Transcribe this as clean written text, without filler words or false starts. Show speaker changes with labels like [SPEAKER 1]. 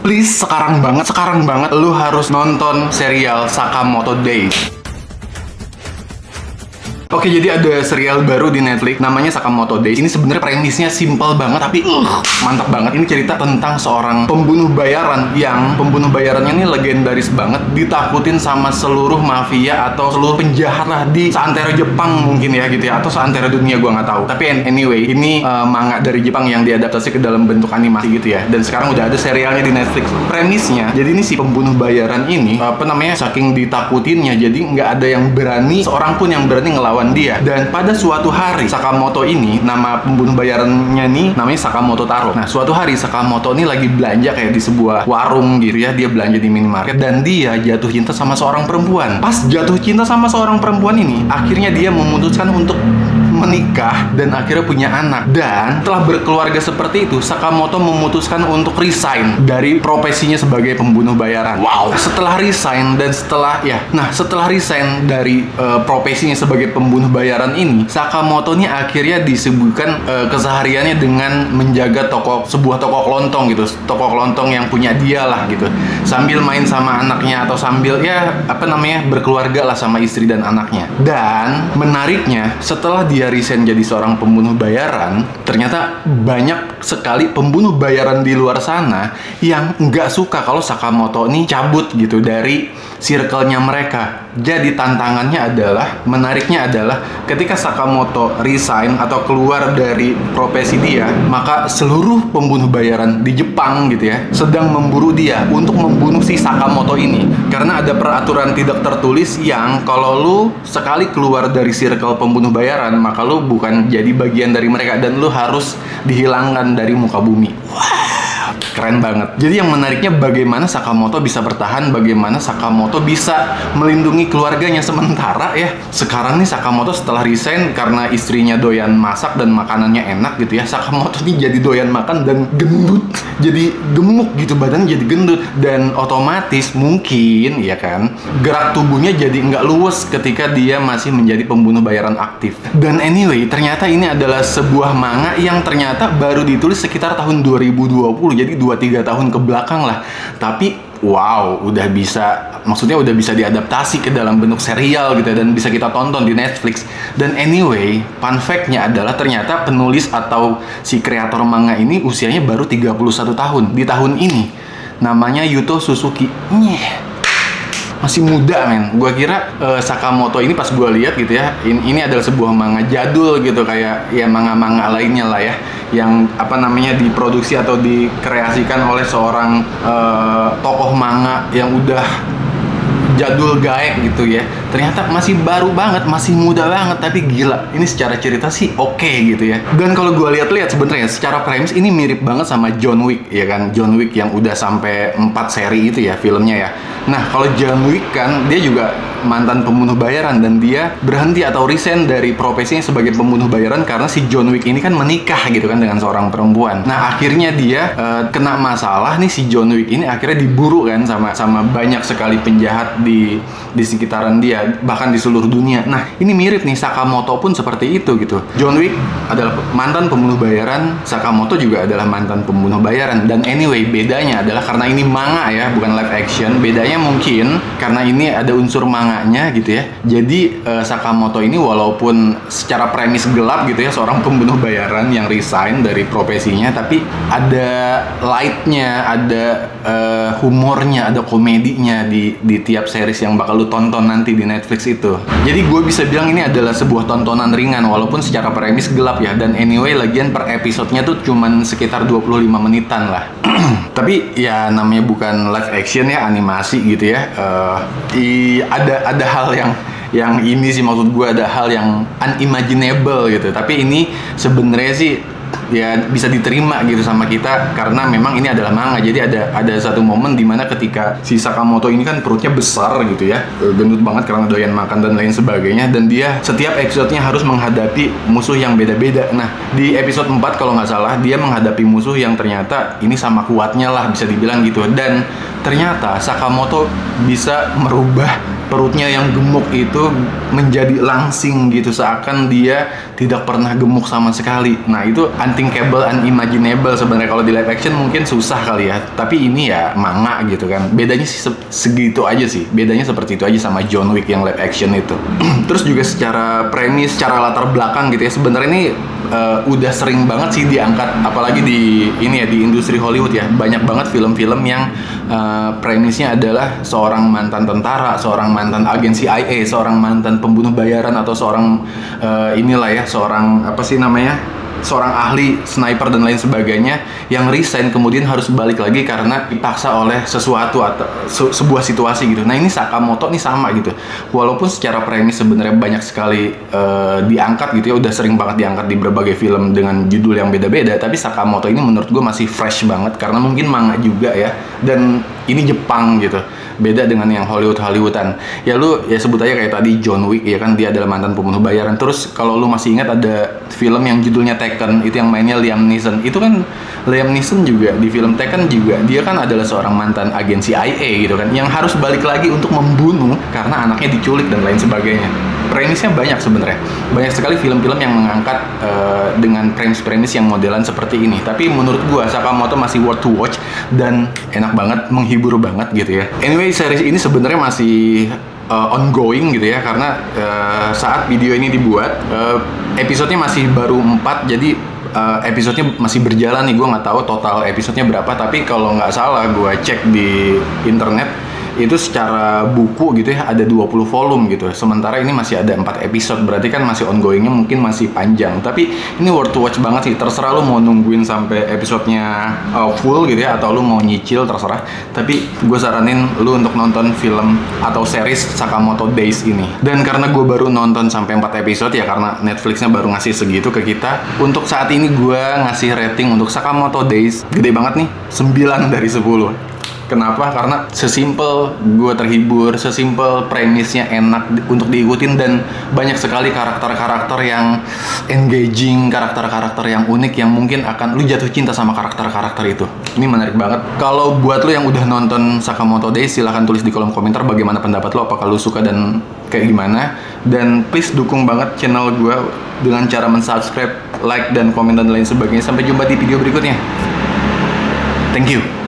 [SPEAKER 1] please sekarang banget lu harus nonton serial Sakamoto Days. Oke, jadi ada serial baru di Netflix namanya Sakamoto Days. Ini sebenarnya premisnya simpel banget tapi mantap banget. Ini cerita tentang seorang pembunuh bayaran yang pembunuh bayarannya ini legendaris banget, ditakutin sama seluruh mafia atau seluruh penjahat lah di seantero Jepang mungkin ya gitu ya, atau seantero dunia gua nggak tahu. Tapi anyway, ini manga dari Jepang yang diadaptasi ke dalam bentuk animasi gitu ya. Dan sekarang udah ada serialnya di Netflix. Premisnya, jadi ini si pembunuh bayaran ini saking ditakutinnya, jadi nggak ada yang berani, seorang pun yang berani ngelawan dia. Dan pada suatu hari Sakamoto ini, nama pembunuh bayarannya nih namanya Sakamoto Taro. Nah, suatu hari Sakamoto ini lagi belanja kayak di sebuah warung gitu ya, dia belanja di minimarket dan dia jatuh cinta sama seorang perempuan. Pas jatuh cinta sama seorang perempuan ini, akhirnya dia memutuskan untuk menikah dan akhirnya punya anak. Dan setelah berkeluarga seperti itu, Sakamoto memutuskan untuk resign dari profesinya sebagai pembunuh bayaran. Wow. Setelah resign dan setelah resign dari profesinya sebagai pembunuh bayaran ini, Sakamoto ini akhirnya disibukkan kesehariannya dengan menjaga sebuah toko kelontong gitu, toko kelontong yang punya dia lah gitu, sambil main sama anaknya atau sambil berkeluarga lah sama istri dan anaknya. Dan menariknya, setelah dia resign jadi seorang pembunuh bayaran, ternyata banyak sekali pembunuh bayaran di luar sana yang nggak suka kalau Sakamoto ini cabut gitu dari circle-nya mereka. Jadi menariknya adalah ketika Sakamoto resign atau keluar dari profesi dia, maka seluruh pembunuh bayaran di Jepang gitu ya sedang memburu dia untuk membunuh si Sakamoto ini. Karena ada peraturan tidak tertulis yang kalau lu sekali keluar dari circle pembunuh bayaran, maka lu bukan jadi bagian dari mereka dan lu harus dihilangkan dari muka bumi. Wow, keren banget. Jadi yang menariknya bagaimana Sakamoto bisa bertahan, bagaimana Sakamoto bisa melindungi keluarganya. Sementara ya sekarang nih Sakamoto setelah resign karena istrinya doyan masak dan makanannya enak gitu ya, Sakamoto nih jadi doyan makan dan gendut, jadi gemuk gitu, badannya jadi gendut. Dan otomatis mungkin ya kan, gerak tubuhnya jadi nggak luwes ketika dia masih menjadi pembunuh bayaran aktif. Dan anyway, ternyata ini adalah sebuah manga yang ternyata baru ditulis sekitar tahun 2020, jadi 2-3 tahun ke belakang lah. Tapi wow, udah bisa diadaptasi ke dalam bentuk serial gitu dan bisa kita tonton di Netflix. Dan anyway, fun fact-nya adalah ternyata penulis atau si kreator manga ini usianya baru 31 tahun di tahun ini. Namanya Yuto Suzuki. Masih muda men. Gua kira Sakamoto ini pas gua lihat gitu ya, ini adalah sebuah manga jadul gitu, kayak ya manga-manga lainnya lah ya, yang diproduksi atau dikreasikan oleh seorang tokoh manga yang udah jadul gaek gitu ya. Ternyata masih baru banget, masih muda banget, tapi gila, ini secara cerita sih oke gitu ya. Dan kalau gue lihat sebenarnya secara premis ini mirip banget sama John Wick ya kan, John Wick yang udah sampai 4 seri itu ya filmnya ya. Nah, kalau John Wick kan dia juga mantan pembunuh bayaran dan dia berhenti atau resign dari profesinya sebagai pembunuh bayaran karena si John Wick ini kan menikah gitu kan dengan seorang perempuan. Nah, akhirnya dia kena masalah nih, si John Wick ini akhirnya diburu kan sama banyak sekali penjahat di sekitaran dia, bahkan di seluruh dunia. Nah, ini mirip nih, Sakamoto pun seperti itu gitu. John Wick adalah mantan pembunuh bayaran, Sakamoto juga adalah mantan pembunuh bayaran. Dan anyway, bedanya adalah karena ini manga ya, bukan live action. Bedanya mungkin karena ini ada unsur manganya gitu ya. Jadi Sakamoto ini walaupun secara premis gelap gitu ya, seorang pembunuh bayaran yang resign dari profesinya, tapi ada lightnya, ada humornya, ada komedinya di tiap series yang bakal lu tonton nanti di Netflix itu. Jadi gue bisa bilang ini adalah sebuah tontonan ringan walaupun secara premis gelap ya. Dan anyway, lagian per episodenya tuh cuman sekitar 25 menitan lah. Tapi ya namanya bukan live action ya, animasi gitu ya. Ada hal yang ini sih, maksud gue ada hal yang unimaginable gitu. Tapi ini sebenarnya sih ya bisa diterima gitu sama kita karena memang ini adalah manga. Jadi ada satu momen dimana ketika si Sakamoto ini kan perutnya besar gitu ya, gendut banget karena doyan makan dan lain sebagainya, dan dia setiap episodenya harus menghadapi musuh yang beda-beda. Nah, di episode 4 kalau nggak salah dia menghadapi musuh yang ternyata ini sama kuatnya lah bisa dibilang gitu. Dan ternyata Sakamoto bisa merubah perutnya yang gemuk itu menjadi langsing gitu, seakan dia tidak pernah gemuk sama sekali. Nah itu unthinkable, unimaginable sebenarnya. Kalau di live action mungkin susah kali ya, tapi ini ya manga gitu kan. Bedanya sih segitu aja sih, bedanya seperti itu aja sama John Wick yang live action itu. Terus juga secara premis, secara latar belakang gitu ya, sebenarnya ini udah sering banget sih diangkat, apalagi di ini ya, di industri Hollywood ya. Banyak banget film-film yang premisnya adalah seorang mantan tentara, seorang mantan agen CIA, seorang mantan pembunuh bayaran, atau seorang inilah ya, seorang apa sih namanya, seorang ahli sniper dan lain sebagainya yang resign kemudian harus balik lagi karena dipaksa oleh sesuatu atau sebuah situasi gitu. Nah ini Sakamoto nih sama gitu, walaupun secara premis sebenarnya banyak sekali diangkat gitu ya, udah sering banget diangkat di berbagai film dengan judul yang beda-beda, tapi Sakamoto ini menurut gue masih fresh banget karena mungkin manga juga ya, dan ini Jepang gitu, beda dengan yang Hollywoodan. Ya lu ya sebut aja kayak tadi John Wick ya kan, dia adalah mantan pembunuh bayaran. Terus kalau lu masih ingat ada film yang judulnya Taken, itu yang mainnya Liam Neeson. Itu kan Liam Neeson juga di film Taken juga dia kan adalah seorang mantan agen CIA gitu kan, yang harus balik lagi untuk membunuh karena anaknya diculik dan lain sebagainya. Premisnya banyak sebenarnya, banyak sekali film-film yang mengangkat dengan premis-premis yang modelan seperti ini. Tapi menurut gua Sakamoto masih worth to watch dan enak banget, menghibur banget gitu ya. Anyway, series ini sebenarnya masih ongoing gitu ya, karena saat video ini dibuat episodenya masih baru 4, jadi episodenya masih berjalan nih. Gue nggak tahu total episodenya berapa, tapi kalau nggak salah gue cek di internet itu secara buku gitu ya ada 20 volume gitu. Sementara ini masih ada 4 episode, berarti kan masih ongoingnya mungkin masih panjang. Tapi ini worth to watch banget sih, terserah lu mau nungguin sampai episodenya full gitu ya, atau lu mau nyicil, terserah. Tapi gue saranin lu untuk nonton film atau series Sakamoto Days ini. Dan karena gue baru nonton sampai 4 episode ya, karena Netflixnya baru ngasih segitu ke kita, untuk saat ini gue ngasih rating untuk Sakamoto Days gede banget nih, 9 dari 10. Kenapa? Karena sesimpel gue terhibur, sesimpel premisnya enak untuk diikutin, dan banyak sekali karakter-karakter yang engaging, karakter-karakter yang unik, yang mungkin akan lu jatuh cinta sama karakter-karakter itu. Ini menarik banget. Kalau buat lu yang udah nonton Sakamoto Days, silahkan tulis di kolom komentar bagaimana pendapat lu, apakah lu suka dan kayak gimana. Dan please dukung banget channel gue dengan cara mensubscribe, like, dan komen dan lain sebagainya. Sampai jumpa di video berikutnya. Thank you.